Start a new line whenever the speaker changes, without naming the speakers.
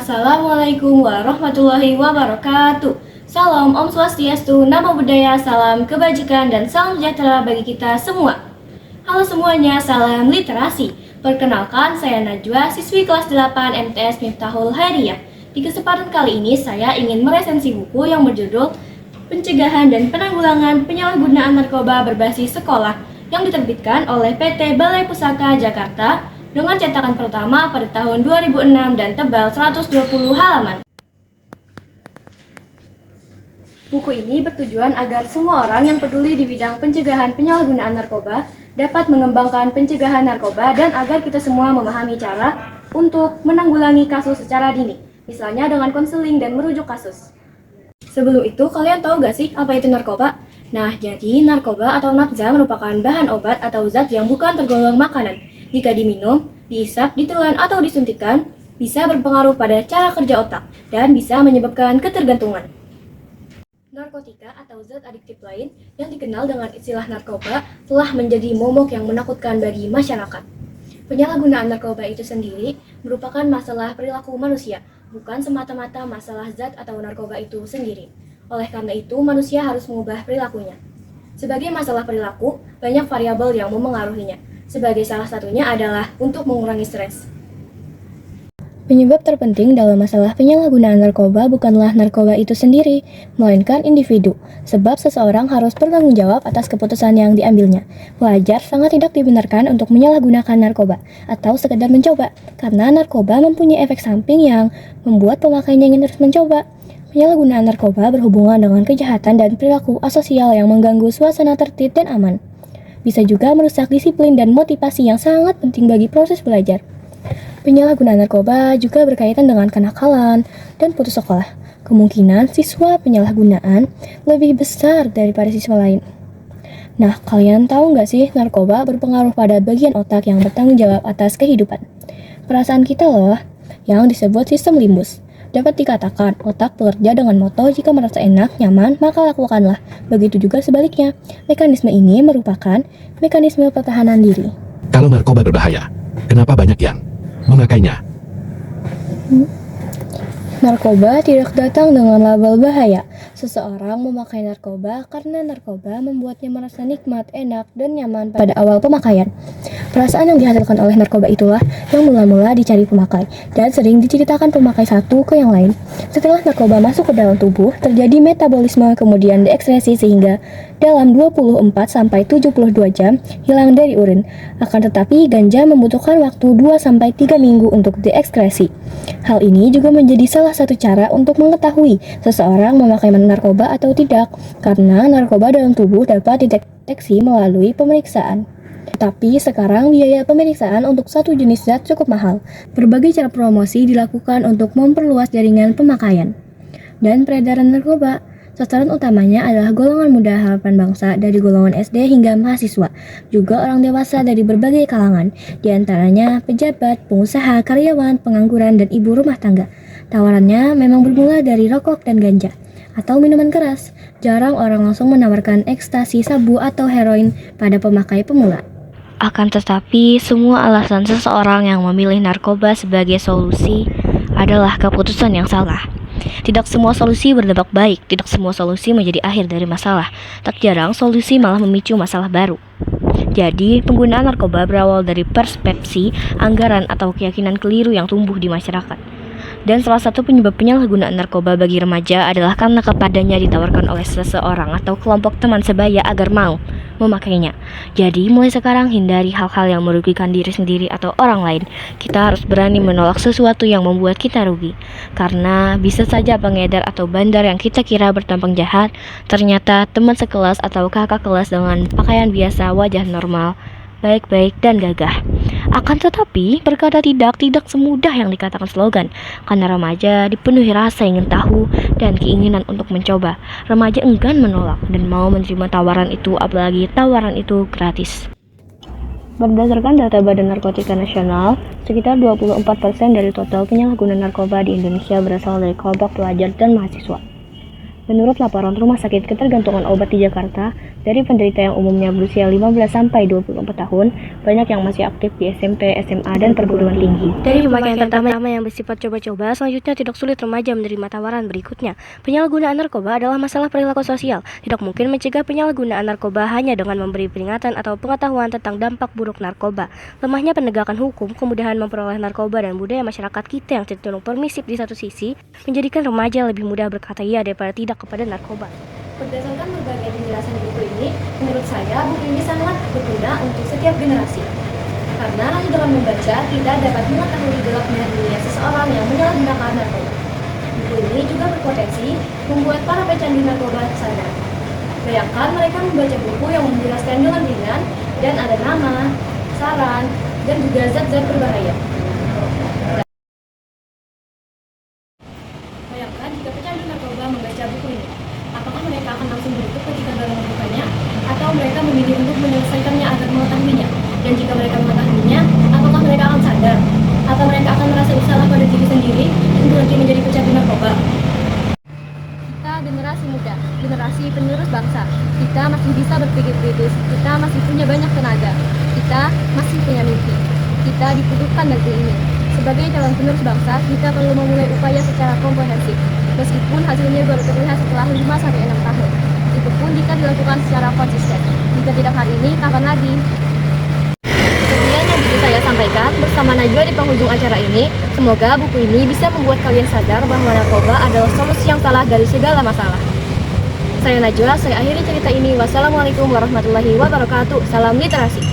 Assalamualaikum warahmatullahi wabarakatuh. Salam Om Swastiastu, Namo Buddhaya, salam kebajikan dan salam sejahtera bagi kita semua. Halo semuanya, salam literasi. Perkenalkan, saya Najwa, siswi kelas 8 MTS Miftahul Hairiyah. Di kesempatan kali ini saya ingin meresensi buku yang berjudul Pencegahan dan Penanggulangan Penyalahgunaan Narkoba Berbasis Sekolah yang diterbitkan oleh PT Balai Pusaka Jakarta dengan cetakan pertama pada tahun 2006 dan tebal 120 halaman. Buku ini bertujuan agar semua orang yang peduli di bidang pencegahan penyalahgunaan narkoba dapat mengembangkan pencegahan narkoba dan agar kita semua memahami cara untuk menanggulangi kasus secara dini, misalnya dengan konseling dan merujuk kasus. Sebelum itu, kalian tahu gak sih apa itu narkoba? Nah, jadi narkoba atau nafza merupakan bahan obat atau zat yang bukan tergolong makanan. Jika diminum, diisap, ditelan, atau disuntikkan, bisa berpengaruh pada cara kerja otak dan bisa menyebabkan ketergantungan. Narkotika atau zat adiktif lain yang dikenal dengan istilah narkoba telah menjadi momok yang menakutkan bagi masyarakat. Penyalahgunaan narkoba itu sendiri merupakan masalah perilaku manusia, bukan semata-mata masalah zat atau narkoba itu sendiri. Oleh karena itu, manusia harus mengubah perilakunya. Sebagai masalah perilaku, banyak variabel yang memengaruhinya. Sebagai salah satunya adalah untuk mengurangi stres. Penyebab terpenting dalam masalah penyalahgunaan narkoba bukanlah narkoba itu sendiri, melainkan individu, sebab seseorang harus bertanggung jawab atas keputusan yang diambilnya. Pelajar sangat tidak dibenarkan untuk menyalahgunakan narkoba, atau sekedar mencoba, karena narkoba mempunyai efek samping yang membuat pemakainya ingin terus mencoba. Penyalahgunaan narkoba berhubungan dengan kejahatan dan perilaku asosial yang mengganggu suasana tertib dan aman. Bisa juga merusak disiplin dan motivasi yang sangat penting bagi proses belajar. Penyalahgunaan narkoba juga berkaitan dengan kenakalan dan putus sekolah. Kemungkinan siswa penyalahgunaan lebih besar daripada siswa lain. Nah, kalian tahu nggak sih narkoba berpengaruh pada bagian otak yang bertanggung jawab atas kehidupan? Perasaan kita loh, yang disebut sistem limbus. Dapat dikatakan, otak bekerja dengan moto jika merasa enak, nyaman, maka lakukanlah. Begitu juga sebaliknya. Mekanisme ini merupakan mekanisme pertahanan diri.
Kalau narkoba berbahaya, kenapa banyak yang memakainya?
Narkoba tidak datang dengan label bahaya. Seseorang memakai narkoba karena narkoba membuatnya merasa nikmat, enak, dan nyaman pada awal pemakaian. Perasaan yang dihasilkan oleh narkoba itulah yang mula-mula dicari pemakai, dan sering diceritakan pemakai satu ke yang lain. Setelah narkoba masuk ke dalam tubuh, terjadi metabolisme kemudian diekskresi sehingga dalam 24-72 jam hilang dari urin. Akan tetapi, ganja membutuhkan waktu 2-3 minggu untuk diekskresi. Hal ini juga menjadi salah satu cara untuk mengetahui seseorang memakai narkoba atau tidak, karena narkoba dalam tubuh dapat dideteksi melalui pemeriksaan. Tapi sekarang biaya pemeriksaan untuk satu jenis zat cukup mahal. Berbagai cara promosi dilakukan untuk memperluas jaringan pemakaian dan peredaran narkoba. Sasaran utamanya adalah golongan muda harapan bangsa dari golongan SD hingga mahasiswa, juga orang dewasa dari berbagai kalangan, diantaranya pejabat, pengusaha, karyawan, pengangguran, dan ibu rumah tangga. Tawarannya memang bermula dari rokok dan ganja, atau minuman keras. Jarang orang langsung menawarkan ekstasi, sabu, atau heroin pada pemakai pemula. Akan tetapi, semua alasan seseorang yang memilih narkoba sebagai solusi adalah keputusan yang salah. Tidak semua solusi berdampak baik, tidak semua solusi menjadi akhir dari masalah. Tak jarang solusi malah memicu masalah baru. Jadi, penggunaan narkoba berawal dari persepsi, anggaran, atau keyakinan keliru yang tumbuh di masyarakat. Dan salah satu penyebab penyalahgunaan narkoba bagi remaja adalah karena kepadanya ditawarkan oleh seseorang atau kelompok teman sebaya agar mau memakainya. Jadi, mulai sekarang hindari hal-hal yang merugikan diri sendiri atau orang lain. Kita harus berani menolak sesuatu yang membuat kita rugi. Karena bisa saja pengedar atau bandar yang kita kira bertampang jahat, ternyata teman sekelas atau kakak kelas dengan pakaian biasa, wajah normal, baik-baik, dan gagah. Akan tetapi, berkata tidak semudah yang dikatakan slogan, karena remaja dipenuhi rasa ingin tahu dan keinginan untuk mencoba. Remaja enggan menolak dan mau menerima tawaran itu, apalagi tawaran itu gratis. Berdasarkan data Badan Narkotika Nasional, sekitar 24% dari total penyalahgunaan narkoba di Indonesia berasal dari kelompok pelajar dan mahasiswa. Menurut laporan Rumah Sakit Ketergantungan Obat di Jakarta, dari penderita yang umumnya berusia 15 sampai 24 tahun, banyak yang masih aktif di SMP, SMA, dan perguruan tinggi. Dari pemakaian pertama yang bersifat coba-coba, selanjutnya tidak sulit remaja menerima tawaran berikutnya. Penyalahgunaan narkoba adalah masalah perilaku sosial. Tidak mungkin mencegah penyalahgunaan narkoba hanya dengan memberi peringatan atau pengetahuan tentang dampak buruk narkoba. Lemahnya penegakan hukum, kemudahan memperoleh narkoba, dan budaya masyarakat kita yang cenderung permisif di satu sisi, menjadikan remaja lebih mudah berkata iya daripada tidak kepada narkoba. Berdasarkan berbagai penjelasan di buku ini, menurut saya buku ini sangat berguna untuk setiap generasi. Karena dengan membaca, kita dapat mengetahui gelap dunia seseorang yang menyalahgunakan narkoba. Buku ini juga berpotensi membuat para pecandu narkoba sadar. Bayangkan mereka membaca buku yang menjelaskan dengan ringan dan ada nama, saran, dan juga zat-zat berbahaya. Bayangkan jika pecandu narkoba membaca buku ini. Apakah mereka akan langsung berhenti ketika baru membukanya, atau mereka memilih untuk menyelesaikannya agar mengetahuinya? Dan jika mereka mengetahuinya, apakah mereka akan sadar? Atau mereka akan merasa bersalah pada diri sendiri dan berhenti menjadi pecandu narkoba? Kita generasi muda, generasi penerus bangsa. Kita masih bisa berpikir kritis, kita masih punya banyak tenaga, kita masih punya mimpi. Kita dibutuhkan negeri ini. Sebagai calon penerus bangsa, kita perlu memulai upaya secara komprehensif. Meskipun hasilnya baru terlihat setelah 5-6 tahun. Itu pun jika dilakukan secara konsisten. Jika tidak hari ini, kapan lagi? Sekian yang bisa saya sampaikan bersama Najwa di penghujung acara ini. Semoga buku ini bisa membuat kalian sadar bahwa narkoba adalah solusi yang salah dari segala masalah. Saya Najwa, saya akhiri cerita ini. Wassalamualaikum warahmatullahi wabarakatuh. Salam literasi.